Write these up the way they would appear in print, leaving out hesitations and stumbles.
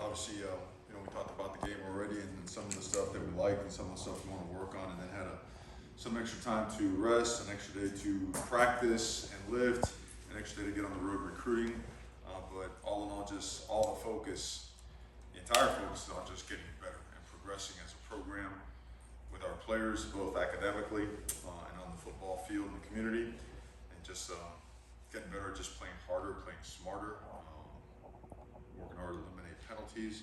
obviously, we talked about the game already and some of the stuff that we like and some of the stuff we want to work on, and then had some extra time to rest, an extra day to practice and lift, an extra day to get on the road recruiting. But all in all, just all the focus, the entire focus is on just getting better and progressing as a program with our players, both academically and on the football field and the community, and just getting better at just playing harder, playing smarter, working hard to eliminate penalties,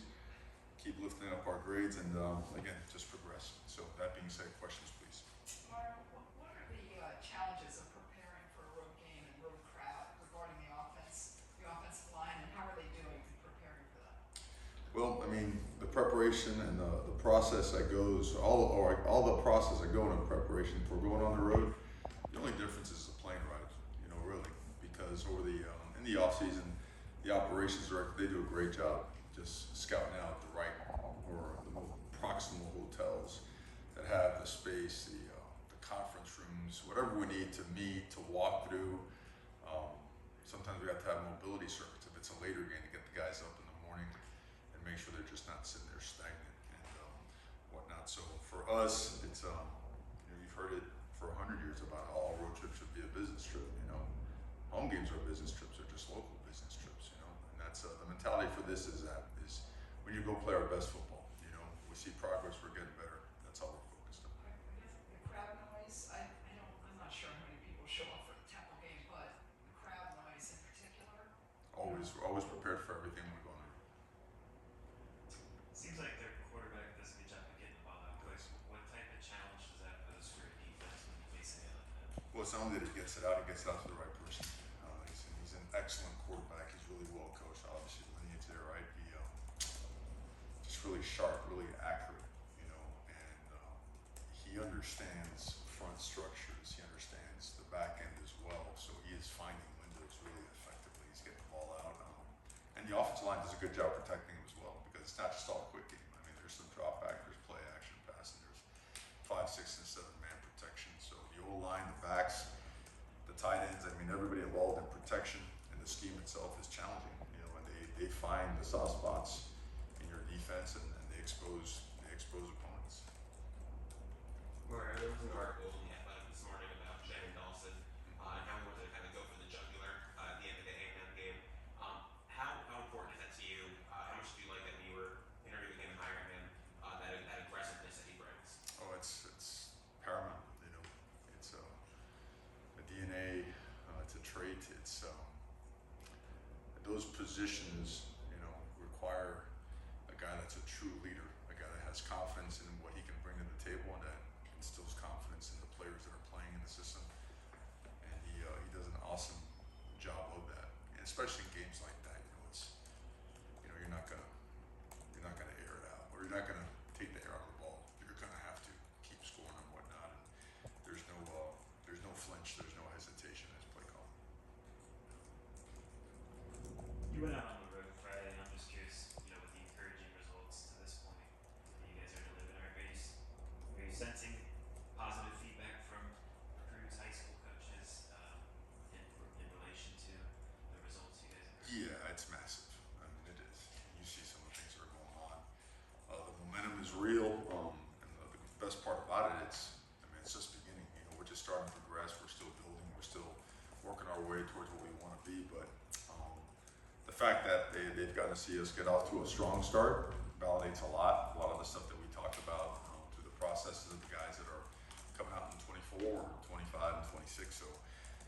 keep lifting up our grades, and again, just progress. So that being said, questions please. Myron, what are the challenges of preparing for a road game and road crowd regarding the offensive line, and how are they doing in preparing for that? Well, I mean, the preparation and the process that goes, all the process that go into preparation for going on the road, the only difference is the plane ride, really, because over in the off season, the operations director, they do a great job just scouting out the right or the most proximal hotels that have the space, the conference rooms, whatever we need to meet, to walk through. Sometimes we have to have mobility circuits if it's a later game to get the guys up in the morning and make sure they're just not sitting there stagnant and whatnot. So for us, it's you've heard it for 100 years about how all road trips should be a business trip. Home games are business trips, or just local business trips. And that's the mentality for this is when you go play our best football. We see progress, we're getting better. That's all we're focused on. I guess the crowd noise, I'm not sure how many people show up for the Temple game, but the crowd noise in particular. We're always prepared for everything when we go on the road. Seems like their quarterback does a good job of getting the ball out. What type of challenge does that pose for your defense when you face a guy like that? Well, it's not only that he gets it out to the right person. He's an excellent quarterback. He's really well coached. Obviously, the lineage there, right? Just really sharp, really accurate, and he understands front structures. He understands the back end as well. So he is finding windows really effectively. He's getting the ball out. And the offensive line does a good job protecting him as well, because it's not just all quick game. I mean, there's some drop back, there's play action pass, and there's 5, 6, and 7 man protection. So the O-line, the backs, the tight ends, I mean, everybody involved in protection, and the scheme itself is challenging, and they find the soft spots in your defense, and they expose opponents. Well, there was an article in the Athletic this morning about Shannon Dawson and how he wanted to kind of go for the jugular at the end of the A&M game. How important is that to you? How much do you like that when you were interviewing him and hiring him, that aggressiveness that he brings? Oh, it's paramount. It's a DNA. It's a trait. It's those positions, require a guy that's a true leader, a guy that has confidence in what he can bring to the table, and that instills confidence in the players that are playing in the system. And he does an awesome job of that, and especially in games like that. You're not gonna air it out, or you're not gonna take the air out of the ball. You're gonna have to keep scoring and whatnot. And there's no flinch, there's no hesitation as play call. You went out on the road Friday, and I'm just curious, with the encouraging results to this point that you guys are delivering, are you sensing positive feedback from recruits, high school coaches, in relation to the results you guys are? Yeah, it's massive. I mean, it is. You see some of the things that are going on. The momentum is real, and the best part about it, it's just beginning. We're just starting to progress. We're still building. We're still working our way towards what we want to be. But the fact that they've gotten to see us get off to a strong start validates a lot. A lot of the stuff that we talked about through the processes of the guys that are coming out in 24, 25, and 26. So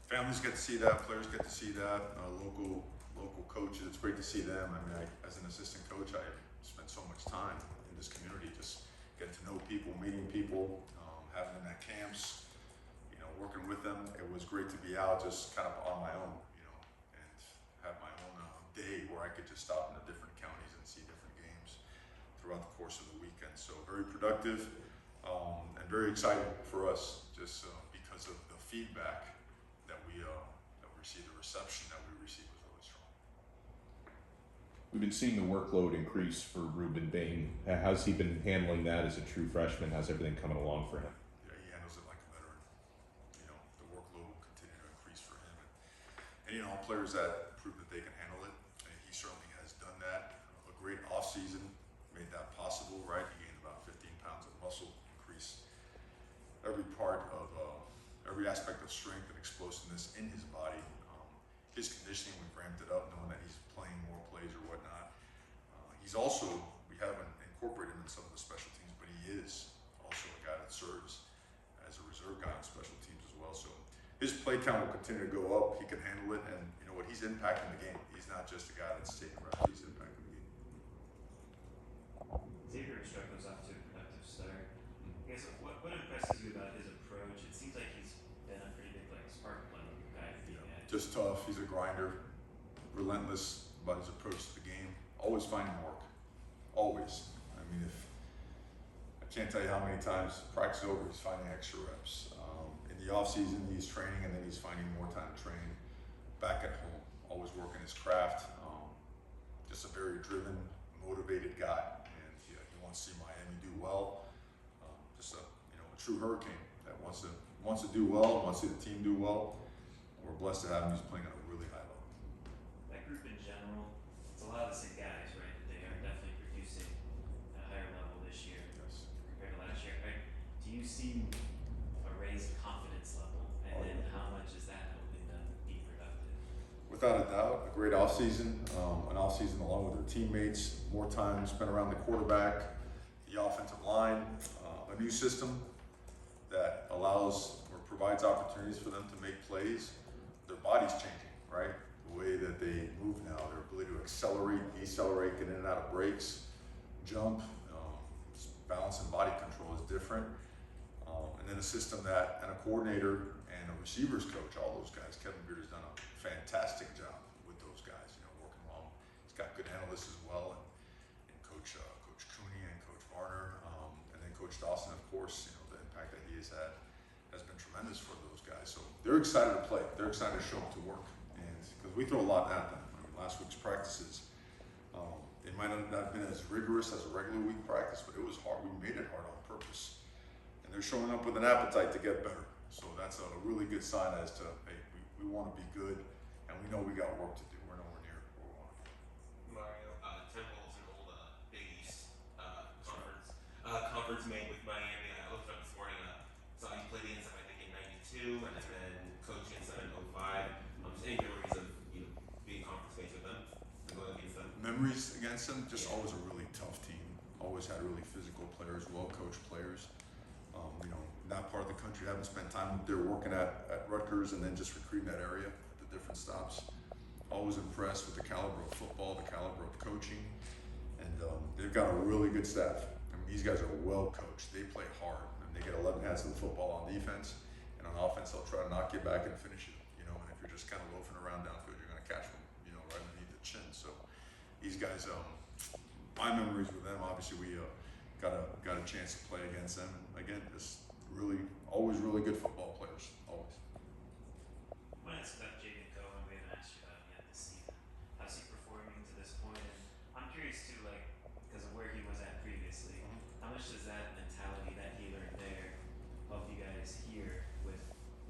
families get to see that. Players get to see that. Local coaches, it's great to see them. I mean, as an assistant coach, I spent so much time in this community, just getting to know people, meeting people, having them at camps, working with them. It was great to be out just kind of on my own, and have my own day where I could just stop into different counties and see different games throughout the course of the weekend. So very productive, and very exciting for us, just because of the feedback that we received, the reception that we received was really strong. We've been seeing the workload increase for Ruben Bain. How's he been handling that as a true freshman? How's everything coming along for him? Yeah, he handles it like a veteran. The workload will continue to increase for him, and players that prove that they can handle it. And he certainly has done that. A great aspect of strength and explosiveness in his body. His conditioning, we've ramped it up, knowing that he's playing more plays or whatnot. He's also, we haven't incorporated him in some of the special teams, but he is also a guy that serves as a reserve guy on special teams as well. So his play count will continue to go up. He can handle it, and you know what? He's impacting the game. He's not just a guy that's taking reps. He's impacting the game. Xavier Restrepo was off to a productive start. I guess what impresses you about his approach? It seems like he's been a pretty big like spark plug guy for you guys. Just tough. He's a grinder, relentless about his approach to the game. Always finding work. Always. I mean, if I can't tell you how many times practice over, he's finding extra reps. In the off season, he's training, and then he's finding more time to train back at home. Always working his craft. Just a very driven, motivated guy, and he wants to see Miami do well. Just a true hurricane that wants to do well, wants to see the team do well. We're blessed to have him. He's playing at a really high level. That group in general, it's a lot of the same guys, right? They are definitely producing at a higher level this year Yes. compared to last year. Right? Do you see a raised confidence level, and then how much is that helping them be productive? Without a doubt, a great offseason, an offseason along with their teammates, more time spent around the quarterback, the offensive line, a new system that allows or provides opportunities for them to make plays. Their body's changing, right? The way that they move now, their ability to accelerate, decelerate, get in and out of breaks, jump, balance and body control is different. And then a system that, and a coordinator and a receivers coach, all those guys. Kevin Beard has done a fantastic job with those guys, working along. He's got good analysts as well, and Coach Cooney and Coach Varner, and then Coach Dawson, of course. The impact that he has had has been tremendous for those guys. So they're excited to play. They're excited to show up to work, and because we throw a lot at them. I mean, last week's practices, it might not have been as rigorous as a regular week practice, but it was hard. We made it hard on purpose. And they're showing up with an appetite to get better. So that's a really good sign as to, hey, we want to be good, and we know we got work to do. We're nowhere near where we want to be. Mario, Temple's an old Big East conference mate with Miami. I looked up this morning. Saw you play against them, I think, in '92, and then coached against them in '05. Just any memories of being conference mates with them, and going against them? Memories against them, just always a really tough team. Always had really physical players, well-coached players. That part of the country, haven't spent time there working at Rutgers and then just recruiting that area at the different stops. Always impressed with the caliber of football, the caliber of coaching, and they've got a really good staff. I mean, these guys are well coached. They play hard, and they get 11 hats of the football on defense, and on offense they'll try to knock you back and finish it. And if you're just kind of loafing around downfield, you're going to catch them, right underneath the chin. So these guys, my memories with them, obviously we got a chance to play against them. Again, just always really good football players, always. I want to ask about Jaden Cohen. We haven't asked you about him yet this season. How's he performing to this point? And I'm curious too, because of where he was at previously, how much does that mentality that he learned there help you guys here with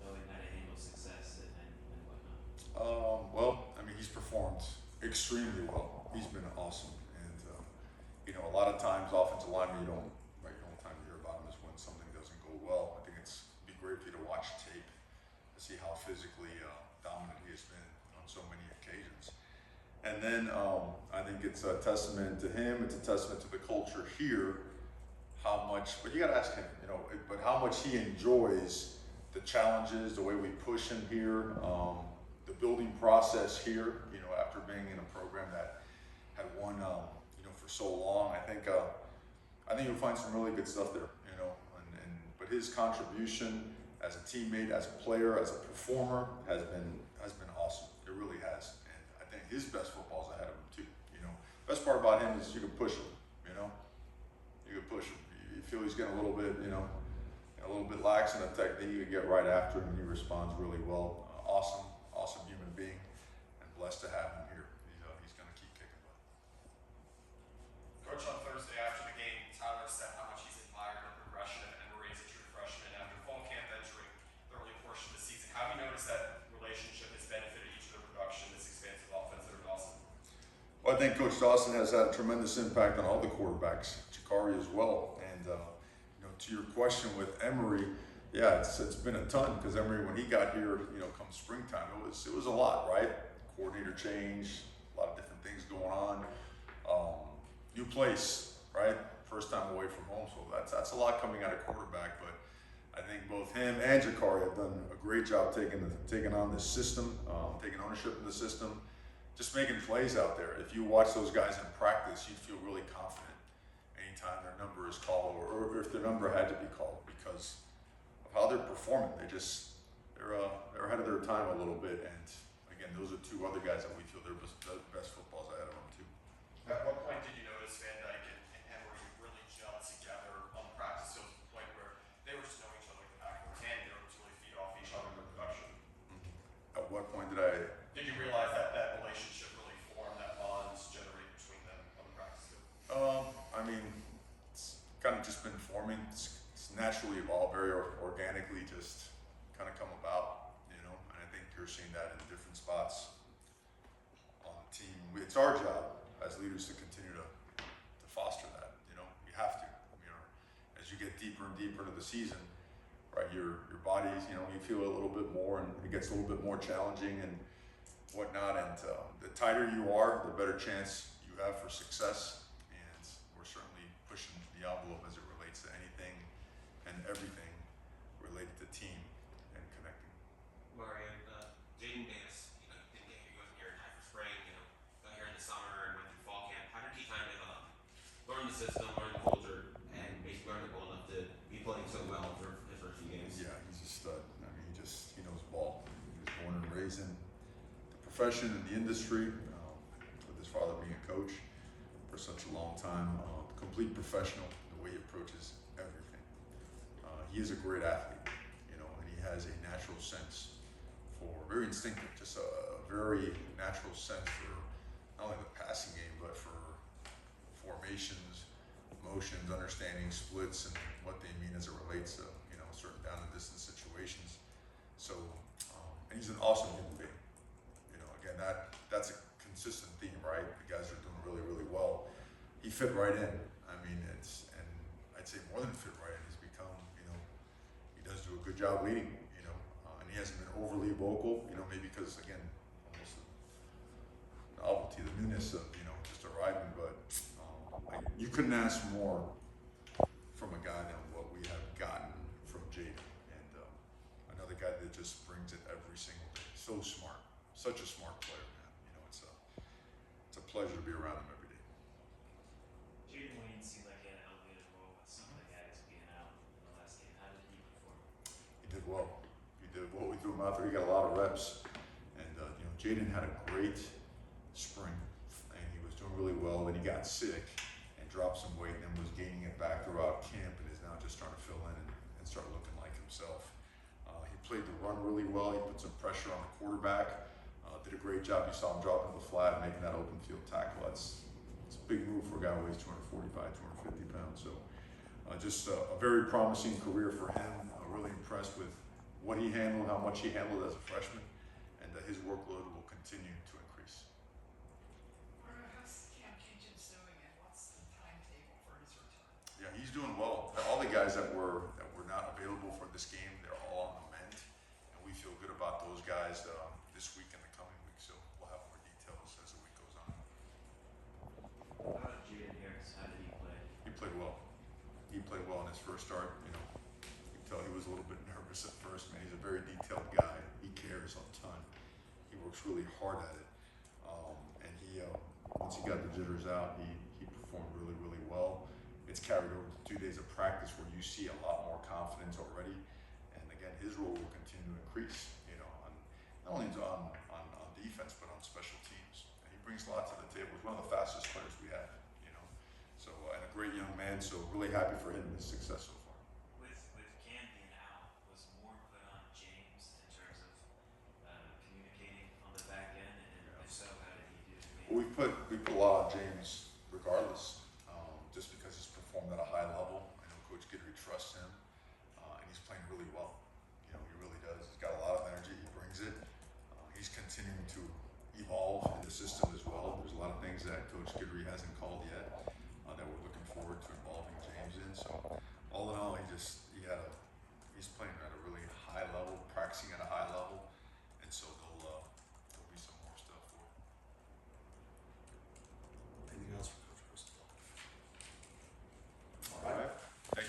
knowing how to handle success and whatnot? Well, I mean, he's performed extremely well. He's been awesome, and a lot of times offensive linemen, the only time you hear about him is when something doesn't go well. I think it'd be great for you to watch tape to see how physically dominant he has been on so many occasions. And then I think it's a testament to him. It's a testament to the culture here. How much? But you got to ask him, but how much he enjoys the challenges, the way we push him here, the building process here. After being in a program that had won, for so long, I think you'll find some really good stuff there. But his contribution as a teammate, as a player, as a performer has been awesome. It really has, and I think his best football is ahead of him too. Best part about him is you can push him. You can push him. You feel he's getting a little bit, a little bit lax in the technique. You can get right after him, and he responds really well. Awesome human being, and blessed to have him here. He's going to keep kicking butt. Coach, on Thursday after the game, Tyler said how much he's admired the progression of Emery as a true freshman after fall camp entering the early portion of the season. How have you noticed that relationship has benefited each of their production, this expansive offense under Dawson? Well, I think Coach Dawson has had a tremendous impact on all the quarterbacks, Chikari as well. And to your question with Emery, Yeah, it's been a ton because I remember when he got here, come springtime, it was a lot, right? Coordinator change, a lot of different things going on. New place, right? First time away from home, so that's a lot coming out of quarterback. But I think both him and Jakari have done a great job taking on this system, taking ownership of the system, just making plays out there. If you watch those guys in practice, you feel really confident anytime their number is called, or if their number had to be called, because of how they're performing. They're ahead of their time a little bit. And again, those are two other guys that we feel they're the best footballs ahead of them too. At what point did you notice Van Dyke and Henry really gel together on the practice field to the point where they were just knowing each other like the back of their hand, they were able to really feed off each other in their production? At what point Did you realize that relationship really formed, that bonds generate between them on the practice field? I mean, it's kind of just been forming. It's naturally evolved, very organically, just kind of come about, And I think you're seeing that in different spots on the team. It's our job as leaders to continue to foster that. We have to. As you get deeper and deeper into the season, right, your bodies, you feel a little bit more, and it gets a little bit more challenging and whatnot. And the tighter you are, the better chance you have for success. And we're certainly pushing the envelope as it relates to anything and everything related to team and connecting. Mario, Jaden Davis, didn't get here, he wasn't here in time for spring, got here in the summer and went through fall camp. How did he kind of learn the system, learn the culture, and basically learn it well enough to be playing so well for his first few games? Yeah, he's a stud. I mean, he knows ball. He was born and raised in the profession and the industry, with his father being a coach for such a long time. Complete professional, the way he approaches everything. He is a great athlete, and he has a natural sense very instinctive, just a very natural sense for not only the passing game, but for formations, motions, understanding splits, and what they mean as it relates to, certain down and distance situations. So, and he's an awesome human being. Again, that's a consistent theme, right? The guys are doing really, really well. He fit right in. I mean, and I'd say more than fit right in. He's become, he does do a good job leading, and he hasn't been overly vocal, maybe because, again, almost the novelty, the newness of, just arriving. But you couldn't ask more from a guy than what we have gotten from Jaden. And another guy that just brings it every single day. So smart. Such a smart player, man. It's a pleasure to be around him every day. Jaden Wayne seemed like he had an elevated role with some of the guys being out in the last game. How did he perform? He did well. We threw him out there. He got a lot of reps. And, Jaden had a great spring, and he was doing really well. Then he got sick and dropped some weight, and then was gaining it back throughout camp, and is now just starting to fill in and start looking like himself. He played the run really well. He put some pressure on the quarterback. Did a great job. You saw him dropping the flat, making that open field tackle. It's a big move for a guy who weighs 245, 250 pounds. So just a very promising career for him. Really impressed with what he handled, how much he handled as a freshman, and his workload will continue to increase. How's Cam Kitchens doing, and what's the timetable for his return? Yeah, he's doing well. All the guys that were not available for this game, they're all on the mend, and we feel good about those guys this week and the coming week. So we'll have more details as the week goes on. How about Jaden Harris? How did he play? He played well. He played well in his first start. You can tell he was a little bit nervous at first. Man, he's a very detailed guy. He cares a ton. He works really hard at it. And he, once he got the jitters out, he performed really, really well. It's carried over to 2 days of practice where you see a lot more confidence already. And again, his role will continue to increase. Not only on defense, but on special teams. And he brings a lot to the table. He's one of the fastest players we have. So, and a great young man. So really happy for him and his success so far.